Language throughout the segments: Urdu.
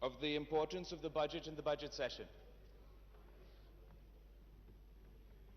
of the importance of the budget and the budget session.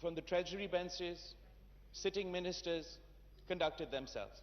from the treasury benches, sitting ministers conducted themselves.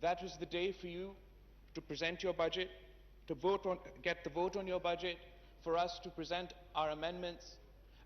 That was the day for you to present your budget, to get the vote on your budget, for us to present our amendments,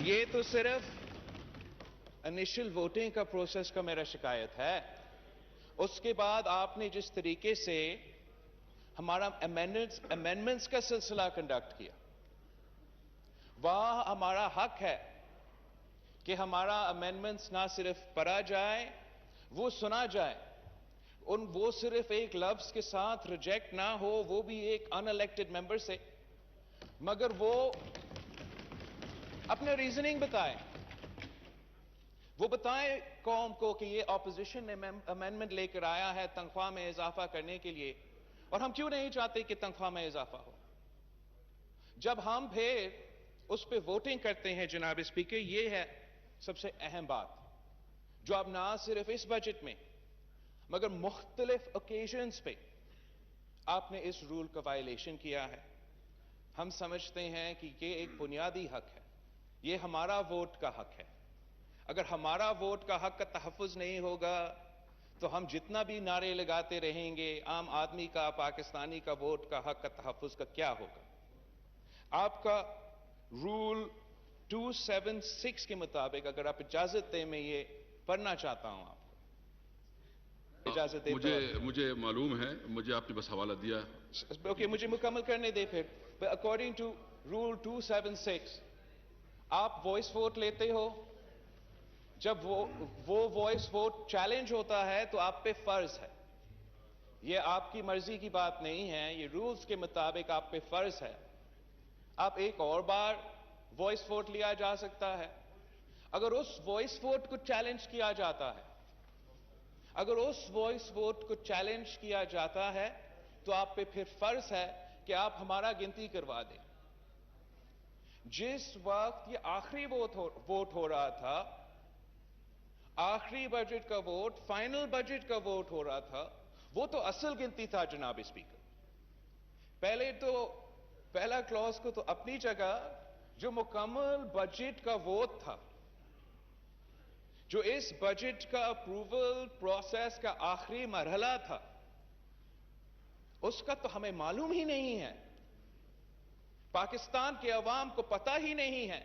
یہ تو صرف انیشل ووٹنگ کا پروسیس کا میرا شکایت ہے. اس کے بعد آپ نے جس طریقے سے ہمارا امینڈمنٹس کا سلسلہ کنڈکٹ کیا، وہاں ہمارا حق ہے کہ ہمارا امینڈمنٹس نہ صرف پڑھا جائے، وہ سنا جائے. وہ صرف ایک لفظ کے ساتھ ریجیکٹ نہ ہو، وہ بھی ایک ان الیکٹڈ ممبر سے، مگر وہ اپنے ریزننگ بتائیں. وہ بتائیں قوم کو کہ یہ اپوزیشن نے امینڈمنٹ لے کر آیا ہے تنخواہ میں اضافہ کرنے کے لیے، اور ہم کیوں نہیں چاہتے کہ تنخواہ میں اضافہ ہو. جب ہم پھر اس پہ ووٹنگ کرتے ہیں جناب اسپیکر، یہ ہے سب سے اہم بات جو اب نہ صرف اس بجٹ میں مگر مختلف اوکیزنز پہ آپ نے اس رول کا وائلیشن کیا ہے. ہم سمجھتے ہیں کہ یہ ایک بنیادی حق ہے، یہ ہمارا ووٹ کا حق ہے. اگر ہمارا ووٹ کا حق کا تحفظ نہیں ہوگا تو ہم جتنا بھی نعرے لگاتے رہیں گے، عام آدمی کا، پاکستانی کا ووٹ کا حق کا تحفظ کا کیا ہوگا؟ آپ کا رول 276 کے مطابق اگر آپ اجازت دیں میں یہ پڑھنا چاہتا ہوں آپ کو. اجازت دیں؟ مجھے معلوم ہے، مجھے آپ نے بس حوالہ دیا. اوکے، مجھے مکمل کرنے دے پھر. اکارڈنگ ٹو رول 276 آپ وائس ووٹ لیتے ہو. جب وہ وائس ووٹ چیلنج ہوتا ہے تو آپ پہ فرض ہے، یہ آپ کی مرضی کی بات نہیں ہے، یہ رولز کے مطابق آپ پہ فرض ہے. آپ ایک اور بار وائس ووٹ لیا جا سکتا ہے. اگر اس وائس ووٹ کو چیلنج کیا جاتا ہے، اگر اس وائس ووٹ کو چیلنج کیا جاتا ہے تو آپ پہ پھر فرض ہے کہ آپ ہمارا گنتی کروا دیں. جس وقت یہ آخری ووٹ ہو رہا تھا، آخری بجٹ کا ووٹ، فائنل بجٹ کا ووٹ ہو رہا تھا، وہ تو اصل گنتی تھا جناب اسپیکر. پہلا کلوز کو تو اپنی جگہ، جو مکمل بجٹ کا ووٹ تھا، جو اس بجٹ کا اپروول پروسیس کا آخری مرحلہ تھا، اس کا تو ہمیں معلوم ہی نہیں ہے. پاکستان کے عوام کو پتہ ہی نہیں ہے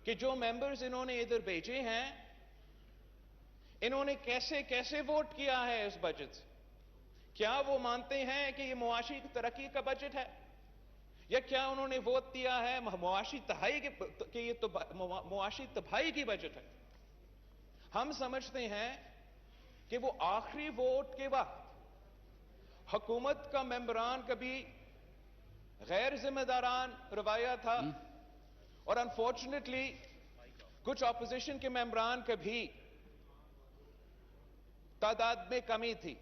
کہ جو ممبرز انہوں نے ادھر بھیجے ہیں، انہوں نے کیسے کیسے ووٹ کیا ہے اس بجٹ سے. کیا وہ مانتے ہیں کہ یہ معاشی ترقی کا بجٹ ہے، یا کیا انہوں نے ووٹ دیا ہے معاشی تباہی کی بجٹ ہے؟ ہم سمجھتے ہیں کہ وہ آخری ووٹ کے وقت حکومت کا ممبران کبھی غیر ذمہ داران رویہ تھا، اور انفارچونیٹلی کچھ اپوزیشن کے ممبران کا بھی تعداد میں کمی تھی.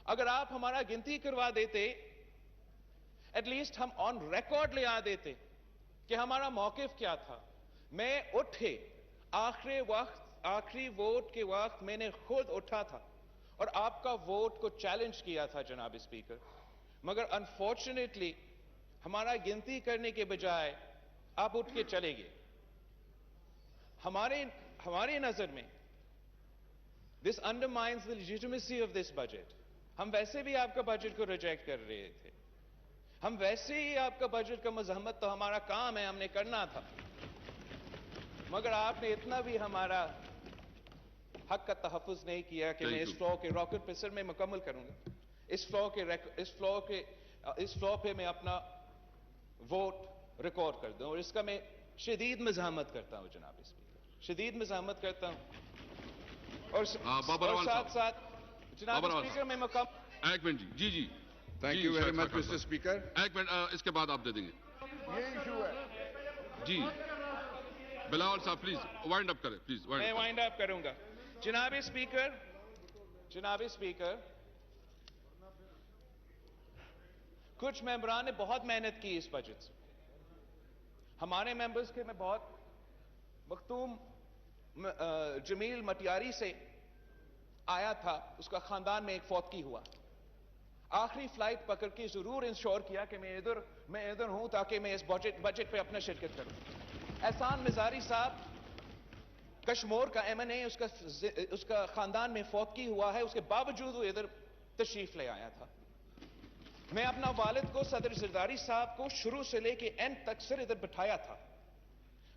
اگر آپ ہمارا گنتی کروا دیتے، ایٹ لیسٹ ہم آن ریکارڈ لے آ دیتے کہ ہمارا موقف کیا تھا. میں اٹھے آخری ووٹ کے وقت میں نے خود اٹھا تھا اور آپ کا ووٹ کو چیلنج کیا تھا جناب اسپیکر. مگر انفارچونیٹلی ہمارا گنتی کرنے کے بجائے آپ اٹھ کے چلے گئے. ہماری نظر میں this undermines the legitimacy of this budget. ہم ویسے بھی آپ کا بجٹ کو ریجیکٹ کر رہے تھے، ہم ویسے ہی آپ کا بجٹ کا مزاحمت تو ہمارا کام ہے، ہم نے کرنا تھا. مگر آپ نے اتنا بھی ہمارا حق کا تحفظ نہیں کیا کہ میں اس فلو کے راکٹ پہ، سر میں مکمل کروں گا، اس فلو پہ میں اپنا ووٹ ریکارڈ کر دوں، اور اس کا میں شدید مزاحمت کرتا ہوں جناب اسپیکر، شدید مزاحمت کرتا ہوں. اور ساتھ ساتھ جناب اسپیکر میں مکمل. ایک منٹ جی thank you very much mister speaker. ایک منٹ، اس کے بعد آپ دے دیں گے. یہ ایشو ہے جی بلاول صاحب پلیز وائنڈ اپ کریں، پلیز. میں وائنڈ اپ کروں گا جناب اسپیکر. کچھ ممبران نے بہت محنت کی اس بجٹ سے. ہمارے ممبرز کے میں بہت مختوم جمیل مٹیاری سے آیا تھا، اس کا خاندان میں ایک فوتگی ہوا. آخری فلائٹ پکڑ کے ضرور انشور کیا کہ میں ادھر ہوں تاکہ میں اس بجٹ پہ اپنا شرکت کروں. احسان مزاری صاحب کشمور کا ایم این اے، اس کا خاندان میں فوتگی ہوا ہے، اس کے باوجود وہ ادھر تشریف لے آیا تھا. میں اپنا والد کو، صدر زرداری صاحب کو، شروع سے لے کے اینڈ تک سر ادھر بٹھایا تھا.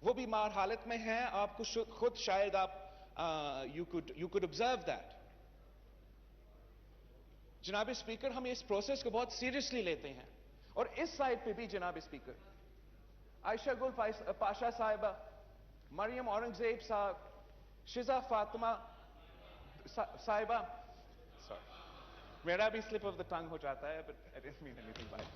وہ بیمار حالت میں ہیں, آپ کو خود شاید آپ you could observe that. جناب اسپیکر, ہم اس پروسیس کو بہت سیریسلی لیتے ہیں, اور اس سائڈ پہ بھی جناب اسپیکر عائشہ گل پاشا صاحبہ, مریم اورنگزیب صاحب, شزا فاطمہ صاحبہ, میرا بھی سلپ آف دا ٹنگ ہو جاتا ہے, but I didn't mean anything by it.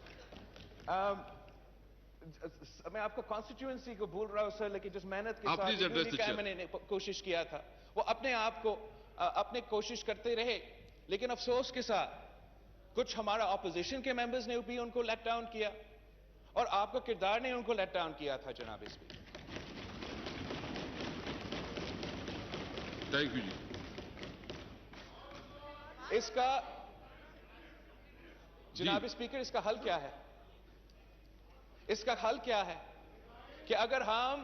میں آپ کو کانسٹیٹیوئنسی کو بھول رہا ہوں سر, لیکن جس محنت کے ساتھ میں نے کوشش کیا تھا, وہ اپنے آپ کو اپنے کوشش کرتے رہے, لیکن افسوس کے ساتھ کچھ ہمارا اپوزیشن کے ممبرز نے بھی ان کو لیٹ ڈاؤن کیا, اور آپ کا کردار نے ان کو لیٹ ڈاؤن کیا تھا جناب اسپیکر. تھینک یو جی. اس کا جناب اسپیکر اس کا حل کیا ہے؟ اس کا حل کیا ہے کہ اگر ہم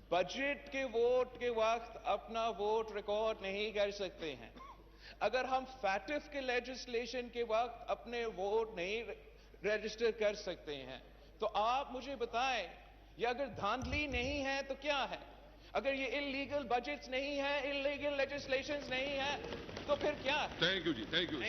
بجٹ کے ووٹ کے وقت اپنا ووٹ ریکارڈ نہیں کر سکتے ہیں, اگر ہم فیٹف کے لیجسلیشن کے وقت اپنے ووٹ نہیں رجسٹر کر سکتے ہیں, تو آپ مجھے بتائیں, یہ اگر دھاندلی نہیں ہے تو کیا ہے؟ اگر یہ انلیگل بجٹس نہیں ہے, انلیگل لیجسلیشنز نہیں ہے, تو پھر کیا ہے؟ تھینک یو جی, تھینک یو.